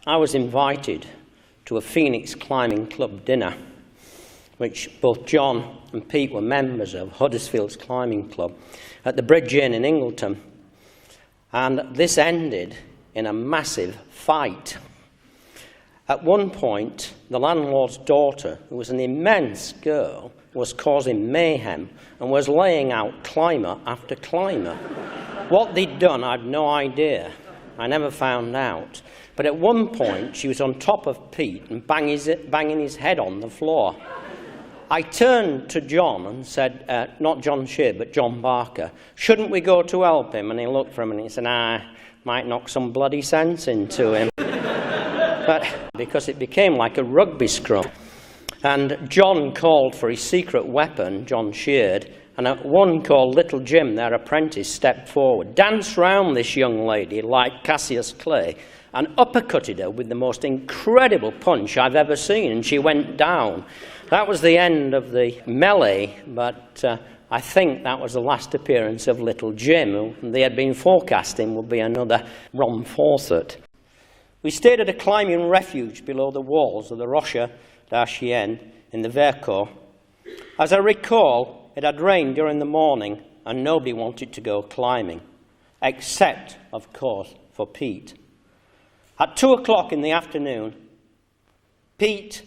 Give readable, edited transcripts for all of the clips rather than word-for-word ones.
I was invited to a Phoenix Climbing Club dinner, which both John and Pete were members of, Huddersfield's Climbing Club, at the Bridge Inn in Ingleton. And this ended in a massive fight. At one point, the landlord's daughter, who was an immense girl, was causing mayhem and was laying out climber after climber. What they'd done, I've no idea. I never found out. But at one point, she was on top of Pete and banging his head on the floor. I turned to John and said, not John Sheard, but John Barker, shouldn't we go to help him? And he looked for him and he said, might knock some bloody sense into him. But because it became like a rugby scrum. And John called for his secret weapon, John Sheard, and at one call, little Jim, their apprentice, stepped forward, danced round this young lady like Cassius Clay, and uppercutted her with the most incredible punch I've ever seen, and she went down. That was the end of the melee, but I think that was the last appearance of little Jim, who they had been forecasting would be another Ron Fawcett. We stayed at a climbing refuge below the walls of the Rocher d'Archienne in the Vercors. As I recall, it had rained during the morning and nobody wanted to go climbing, except, of course, for Pete. At 2 o'clock in the afternoon, Pete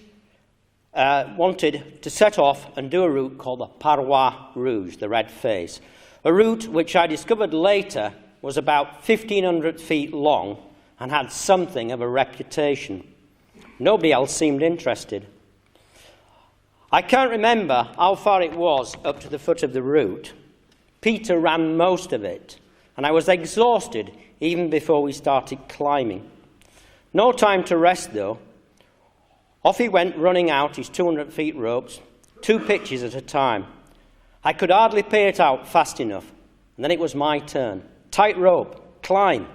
wanted to set off and do a route called the Parois Rouge, the Red Face, a route which I discovered later was about 1,500 feet long and had something of a reputation. Nobody else seemed interested. I can't remember how far it was up to the foot of the route. Peter ran most of it, and I was exhausted even before we started climbing. No time to rest, though. Off he went, running out his 200 feet ropes, 2 pitches at a time. I could hardly pay it out fast enough, and then it was my turn. Tight rope, climb.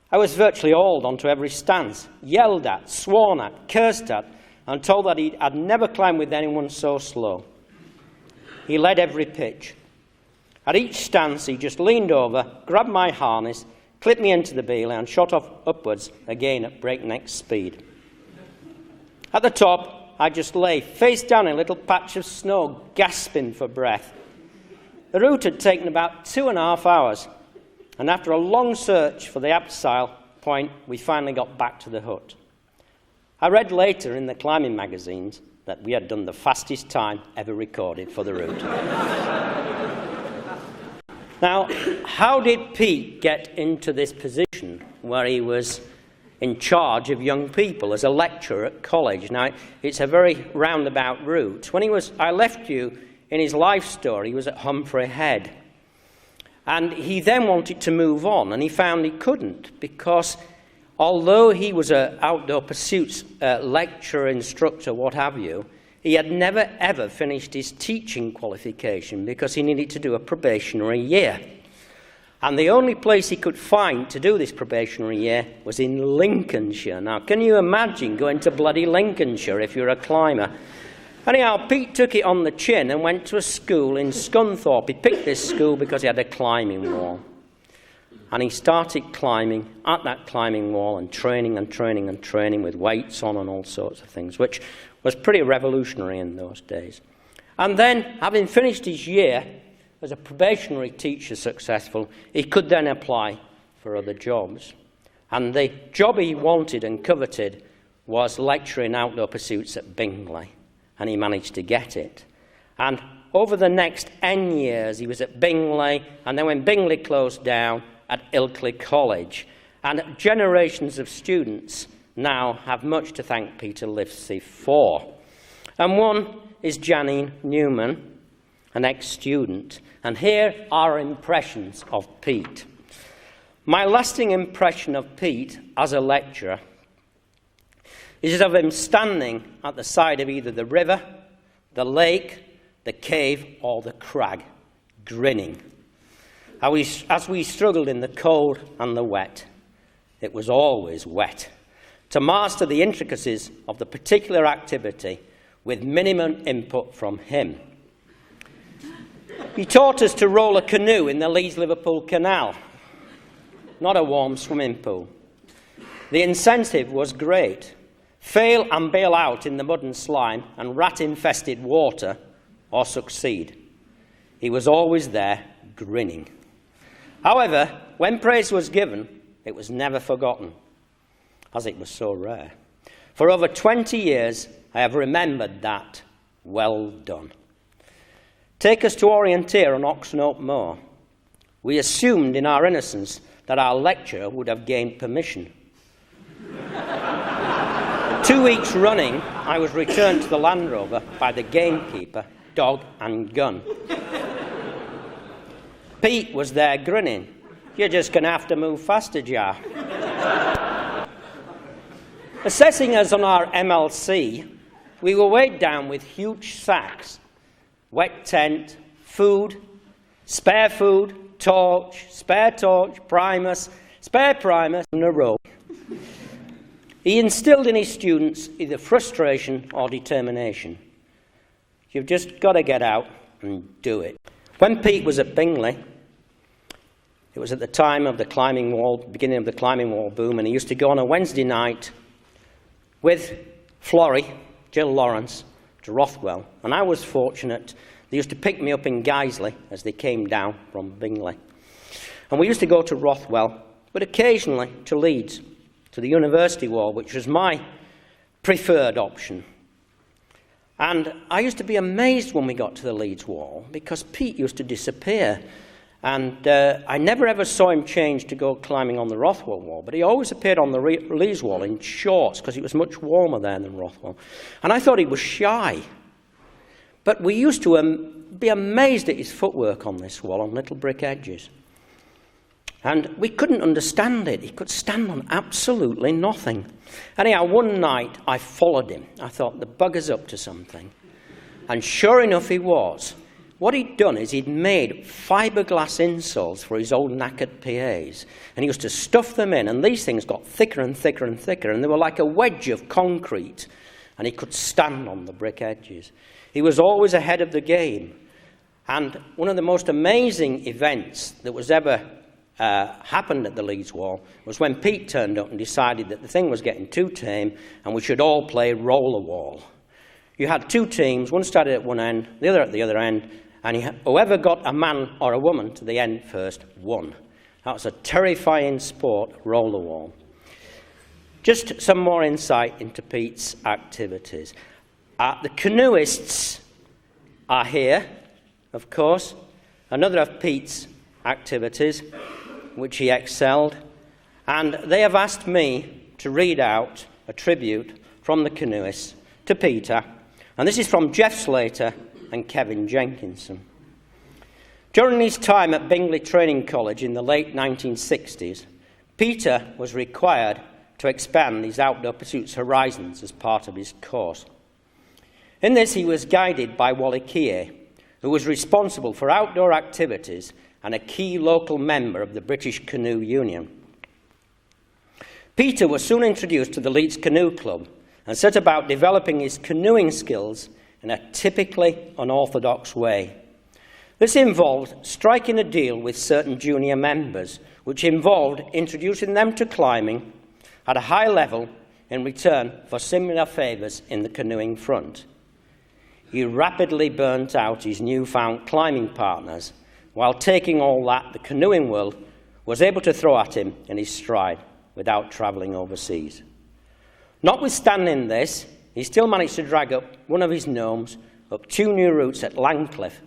I was virtually hauled onto every stance, yelled at, sworn at, cursed at, and told that I'd never climbed with anyone so slow. He led every pitch. At each stance, he just leaned over, grabbed my harness, clipped me into the belay, and shot off upwards, again at breakneck speed. At the top, I just lay face down in a little patch of snow, gasping for breath. The route had taken about 2.5 hours, and after a long search for the abseil point, we finally got back to the hut. I read later in the climbing magazines that we had done the fastest time ever recorded for the route. Now, how did Pete get into this position where he was in charge of young people as a lecturer at college? Now, it's a very roundabout route. I left you in his life story, he was at Humphrey Head. And he then wanted to move on, and he found he couldn't, because although he was an outdoor pursuits lecturer, instructor, what have you, he had never, ever finished his teaching qualification because he needed to do a probationary year. And the only place he could find to do this probationary year was in Lincolnshire. Now, can you imagine going to bloody Lincolnshire if you're a climber? Anyhow, Pete took it on the chin and went to a school in Scunthorpe. He picked this school because he had a climbing wall. And he started climbing at that climbing wall and training and training and training with weights on and all sorts of things, which was pretty revolutionary in those days. And then, having finished his year as a probationary teacher successful, he could then apply for other jobs. And the job he wanted and coveted was lecturing outdoor pursuits at Bingley, and he managed to get it. And over the next N years, he was at Bingley, and then when Bingley closed down, at Ilkley College. And generations of students now have much to thank Peter Livesey for. And one is Janine Newman, an ex-student. And here are impressions of Pete. My lasting impression of Pete as a lecturer is of him standing at the side of either the river, the lake, the cave, or the crag, grinning. As we struggled in the cold and the wet, it was always wet, to master the intricacies of the particular activity with minimum input from him. He taught us to roll a canoe in the Leeds-Liverpool Canal, not a warm swimming pool. The incentive was great. Fail and bail out in the mud and slime and rat-infested water, or succeed. He was always there, grinning. However, when praise was given, it was never forgotten, as it was so rare. For over 20 years, I have remembered that. Well done. Take us to Orienteer on Oxenope Moor. We assumed in our innocence that our lecturer would have gained permission. 2 weeks running, I was returned to the Land Rover by the gamekeeper, dog and gun. Pete was there grinning. You're just going to have to move faster, Jar. Assessing us on our MLC, we were weighed down with huge sacks, wet tent, food, torch, spare torch, primus, spare primus, and a rope. He instilled in his students either frustration or determination. You've just got to get out and do it. When Pete was at Bingley, it was at the time of the climbing wall, beginning of the climbing wall boom, and he used to go on a Wednesday night with Florrie, Jill Lawrence, to Rothwell. And I was fortunate. They used to pick me up in Guiseley as they came down from Bingley. And we used to go to Rothwell, but occasionally to Leeds, to the University Wall, which was my preferred option. And I used to be amazed when we got to the Leeds Wall, because Pete used to disappear. And I never ever saw him change to go climbing on the Rothwell Wall, but he always appeared on the Leeds Wall in shorts, because it was much warmer there than Rothwell. And I thought he was shy. But we used to be amazed at his footwork on this wall, on little brick edges. And we couldn't understand it. He could stand on absolutely nothing. Anyhow, one night I followed him. I thought, the bugger's up to something. And sure enough, he was. What he'd done is he'd made fiberglass insoles for his old knackered PAs. And he used to stuff them in, and these things got thicker and thicker and thicker, and they were like a wedge of concrete. And he could stand on the brick edges. He was always ahead of the game. And one of the most amazing events that was ever happened at the Leeds Wall was when Pete turned up and decided that the thing was getting too tame and we should all play roller wall. You had two teams, one started at one end, the other at the other end, and whoever got a man or a woman to the end first won. That was a terrifying sport, roller wall. Just some more insight into Pete's activities. The Canoeists are here, of course. Another of Pete's activities, which he excelled, and they have asked me to read out a tribute from the Canoeists to Peter, and this is from Jeff Slater and Kevin Jenkinson. During his time at Bingley Training College in the late 1960s, Peter was required to expand his outdoor pursuits horizons as part of his course. In this, he was guided by Wally Keay, who was responsible for outdoor activities and a key local member of the British Canoe Union. Peter was soon introduced to the Leeds Canoe Club and set about developing his canoeing skills in a typically unorthodox way. This involved striking a deal with certain junior members, which involved introducing them to climbing at a high level in return for similar favours in the canoeing front. He rapidly burnt out his newfound climbing partners, while taking all that the canoeing world was able to throw at him in his stride without travelling overseas. Notwithstanding this, he still managed to drag up one of his gnomes up two new routes at Langcliffe,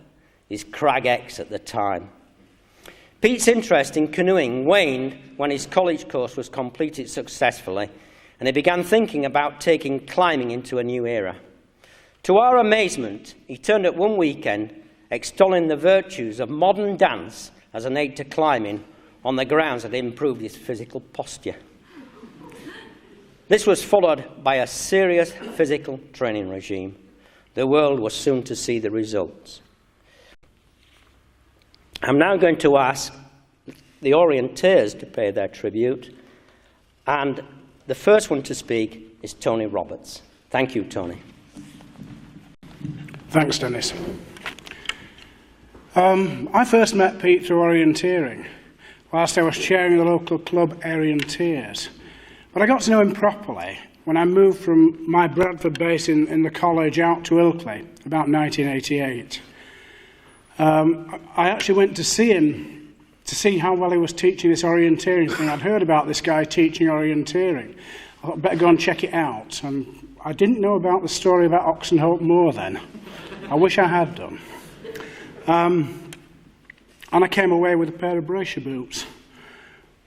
his Crag X at the time. Pete's interest in canoeing waned when his college course was completed successfully, and he began thinking about taking climbing into a new era. To our amazement, he turned up one weekend extolling the virtues of modern dance as an aid to climbing on the grounds that it improved his physical posture. This was followed by a serious physical training regime. The world was soon to see the results. I'm now going to ask the Orienteers to pay their tribute, and the first one to speak is Tony Roberts. Thank you, Tony. Thanks, Dennis. I first met Pete through orienteering, whilst I was chairing the local club Orienteers. But I got to know him properly when I moved from my Bradford base in the college out to Ilkley, about 1988. I actually went to see him to see how well he was teaching this orienteering thing. I'd heard about this guy teaching orienteering. I thought, better go and check it out. And I didn't know about the story about Oxenhope Moor then. I wish I had done. And I came away with a pair of bracer boots.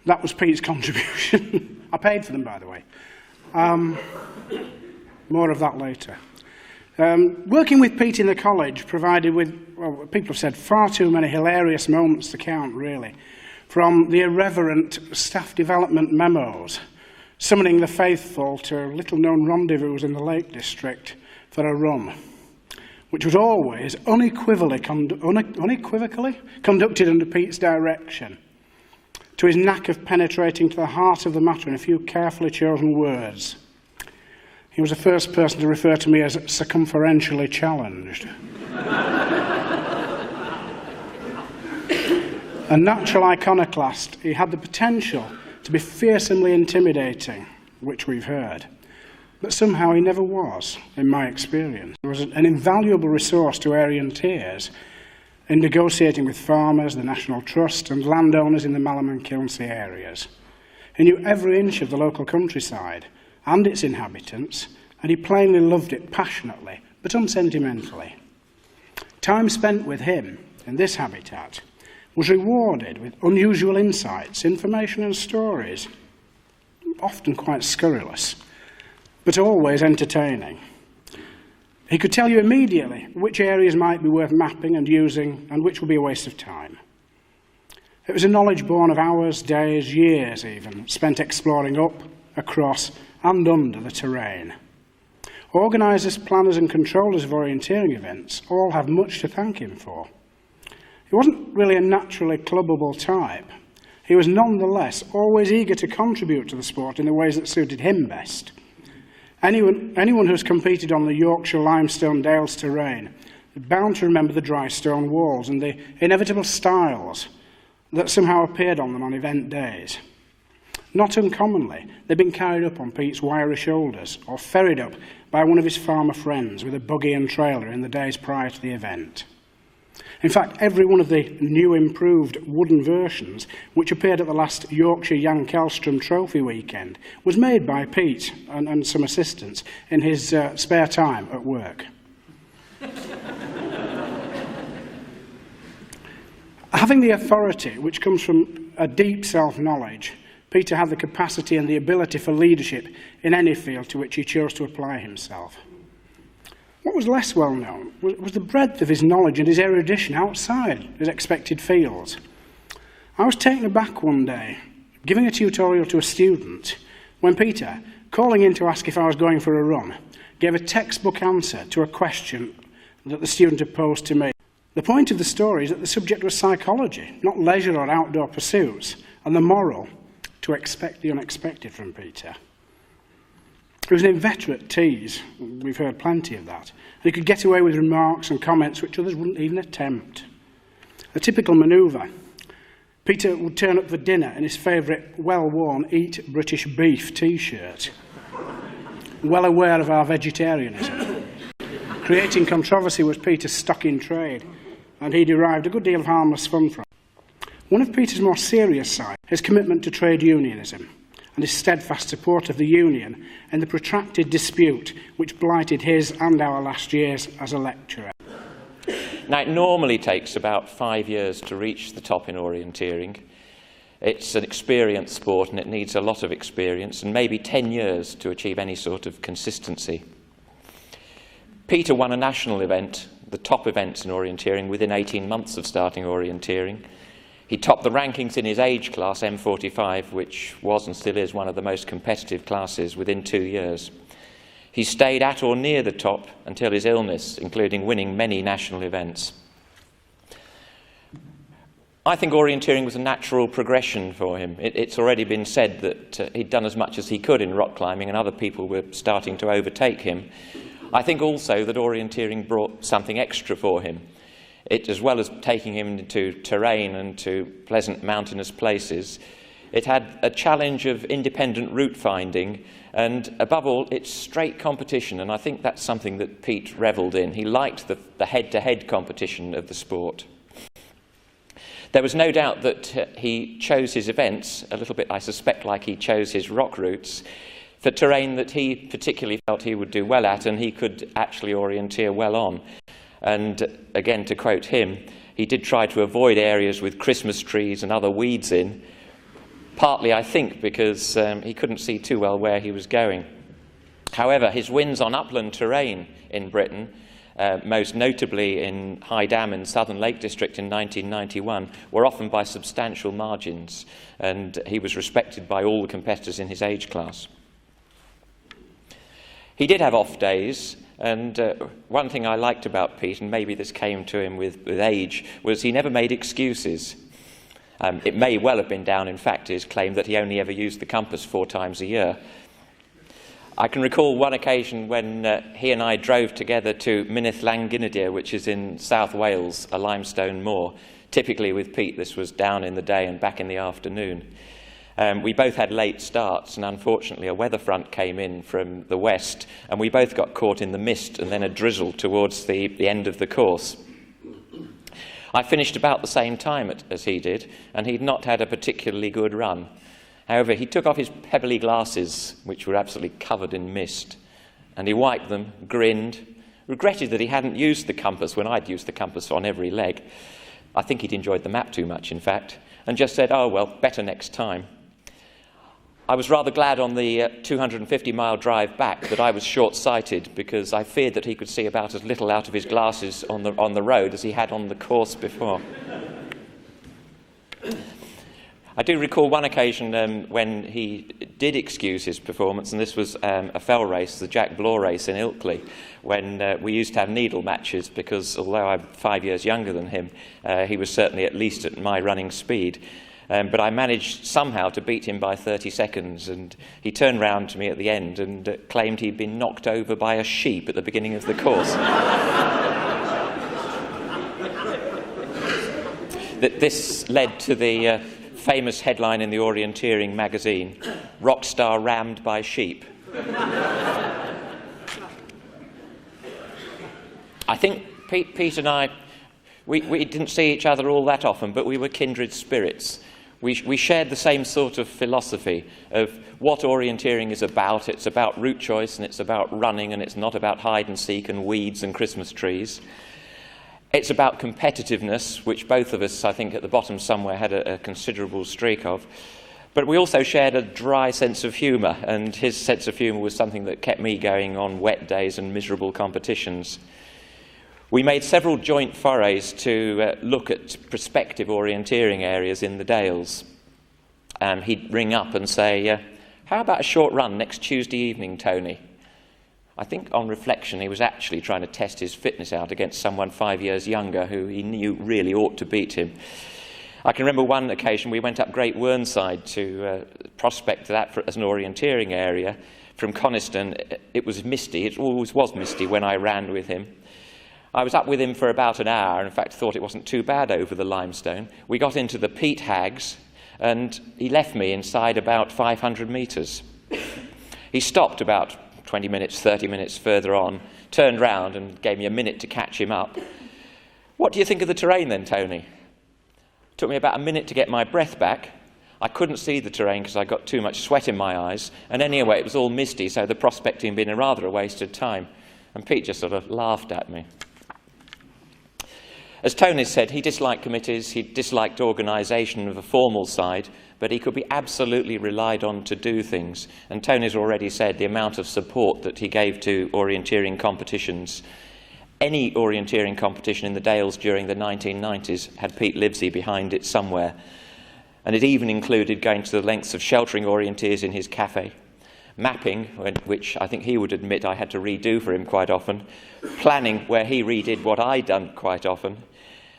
That was Pete's contribution. I paid for them, by the way. More of that later. Working with Pete in the college provided with, well, people have said, far too many hilarious moments to count, really. From the irreverent staff development memos, summoning the faithful to little-known rendezvous in the Lake District for a run, which was always unequivocally conducted under Pete's direction, to his knack of penetrating to the heart of the matter in a few carefully chosen words. He was the first person to refer to me as circumferentially challenged. A natural iconoclast, he had the potential to be fearsomely intimidating, which we've heard. But somehow he never was, in my experience. He was an invaluable resource to Orienteers in negotiating with farmers, the National Trust, and landowners in the Malham and Kilnsea areas. He knew every inch of the local countryside and its inhabitants, and he plainly loved it passionately, but unsentimentally. Time spent with him in this habitat was rewarded with unusual insights, information and stories, often quite scurrilous, but always entertaining. He could tell you immediately which areas might be worth mapping and using and which would be a waste of time. It was a knowledge born of hours, days, years even, spent exploring up, across and under the terrain. Organisers, planners and controllers of orienteering events all have much to thank him for. He wasn't really a naturally clubbable type. He was nonetheless always eager to contribute to the sport in the ways that suited him best. Anyone who's competed on the Yorkshire limestone dales terrain is bound to remember the dry stone walls and the inevitable stiles that somehow appeared on them on event days. Not uncommonly, they'd been carried up on Pete's wiry shoulders or ferried up by one of his farmer friends with a buggy and trailer in the days prior to the event. In fact, every one of the new improved wooden versions which appeared at the last Yorkshire Jan Kellstrom Trophy weekend was made by Pete and some assistants in his spare time at work. Having the authority which comes from a deep self-knowledge, Peter had the capacity and the ability for leadership in any field to which he chose to apply himself. What was less well known was the breadth of his knowledge and his erudition outside his expected fields. I was taken aback one day, giving a tutorial to a student, when Peter, calling in to ask if I was going for a run, gave a textbook answer to a question that the student had posed to me. The point of the story is that the subject was psychology, not leisure or outdoor pursuits, and the moral, to expect the unexpected from Peter. He was an inveterate tease, we've heard plenty of that, and he could get away with remarks and comments which others wouldn't even attempt. A typical manoeuvre. Peter would turn up for dinner in his favourite well-worn Eat British Beef t-shirt, well aware of our vegetarianism. Creating controversy was Peter's stock in trade, and he derived a good deal of harmless fun from it. One of Peter's more serious sides, his commitment to trade unionism, and his steadfast support of the union in the protracted dispute which blighted his and our last years as a lecturer. Now, it normally takes about 5 years to reach the top in orienteering. It's an experienced sport and it needs a lot of experience, and maybe 10 years to achieve any sort of consistency. Peter won a national event, the top events in orienteering, within 18 months of starting orienteering. He topped the rankings in his age class, M45, which was and still is one of the most competitive classes, within 2 years. He stayed at or near the top until his illness, including winning many national events. I think orienteering was a natural progression for him. It's already been said that he'd done as much as he could in rock climbing and other people were starting to overtake him. I think also that orienteering brought something extra for him. It, as well as taking him into terrain and to pleasant mountainous places, It had a challenge of independent route finding, and above all, it's straight competition, and I think that's something that Pete revelled in. He liked the head-to-head competition of the sport. There was no doubt that he chose his events, a little bit, I suspect, like he chose his rock routes, for terrain that he particularly felt he would do well at and he could actually orienteer well on. And again, to quote him, he did try to avoid areas with Christmas trees and other weeds in, partly, I think, because he couldn't see too well where he was going. However, his wins on upland terrain in Britain, most notably in High Dam in Southern Lake District in 1991, were often by substantial margins, and he was respected by all the competitors in his age class. He did have off days, and one thing I liked about Pete, and maybe this came to him with age, was he never made excuses. It may well have been down, in fact, his claim that he only ever used the compass 4 times a year. I can recall one occasion when he and I drove together to Mynydd Llangynidere, which is in South Wales, a limestone moor. Typically with Pete, this was down in the day and back in the afternoon. We both had late starts, and unfortunately a weather front came in from the west, and we both got caught in the mist and then a drizzle towards the end of the course. I finished about the same time as he did, and he'd not had a particularly good run. However, he took off his pebbly glasses, which were absolutely covered in mist, and he wiped them, grinned, regretted that he hadn't used the compass when I'd used the compass on every leg. I think he'd enjoyed the map too much, in fact, and just said, "Oh, well, better next time." I was rather glad on the 250-mile drive back that I was short-sighted, because I feared that he could see about as little out of his glasses on the road as he had on the course before. I do recall one occasion when he did excuse his performance, and this was a fell race, the Jack Blaw race in Ilkley, when we used to have needle matches, because although I'm 5 years younger than him, he was certainly at least at my running speed. But I managed somehow to beat him by 30 seconds, and he turned round to me at the end and claimed he'd been knocked over by a sheep at the beginning of the course. This led to the famous headline in the Orienteering magazine, "Rock star rammed by sheep." I think Pete and I, we didn't see each other all that often, but we were kindred spirits. We shared the same sort of philosophy of what orienteering is about. It's about route choice, and it's about running, and it's not about hide and seek and weeds and Christmas trees. It's about competitiveness, which both of us, I think, at the bottom somewhere had a considerable streak of. But we also shared a dry sense of humour, and his sense of humour was something that kept me going on wet days and miserable competitions. We made several joint forays to look at prospective orienteering areas in the Dales. He'd ring up and say, "How about a short run next Tuesday evening, Tony?" I think on reflection he was actually trying to test his fitness out against someone 5 years younger who he knew really ought to beat him. I can remember one occasion we went up Great Whernside to prospect that as an orienteering area. From Coniston, it was misty. It always was misty when I ran with him. I was up with him for about an hour, and in fact thought it wasn't too bad over the limestone. We got into the peat hags, and he left me inside about 500 metres. He stopped about 20 minutes, 30 minutes further on, turned round and gave me a minute to catch him up. "What do you think of the terrain then, Tony?" It took me about a minute to get my breath back. I couldn't see the terrain because I got too much sweat in my eyes, and anyway it was all misty, so the prospecting had been rather a wasted time. And Pete just sort of laughed at me. As Tony said, he disliked committees, he disliked organisation of a formal side, but he could be absolutely relied on to do things. And Tony's already said the amount of support that he gave to orienteering competitions. Any orienteering competition in the Dales during the 1990s had Pete Livesey behind it somewhere. And it even included going to the lengths of sheltering orienteers in his cafe, mapping, which I think he would admit I had to redo for him quite often, planning where he redid what I'd done quite often.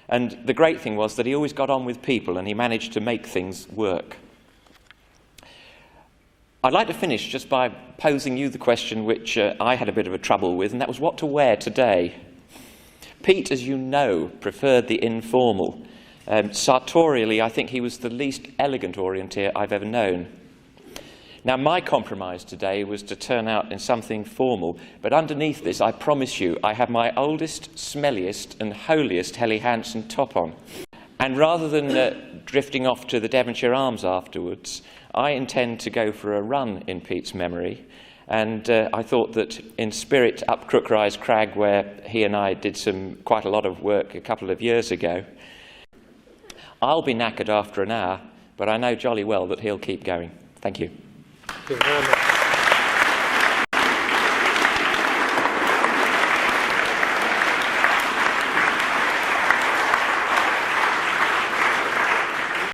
And the great thing was that he always got on with people, and he managed to make things work. I'd like to finish just by posing you the question which I had a bit of a trouble with, and that was what to wear today. Pete, as you know, preferred the informal. Sartorially, I think he was the least elegant orienteer I've ever known. Now, my compromise today was to turn out in something formal, but underneath this, I promise you, I have my oldest, smelliest and holiest Helly Hansen top on. And rather than drifting off to the Devonshire Arms afterwards, I intend to go for a run in Pete's memory. And I thought that in spirit up Crookrise Crag, where he and I did quite a lot of work a couple of years ago, I'll be knackered after an hour, but I know jolly well that he'll keep going. Thank you. Thank you very much.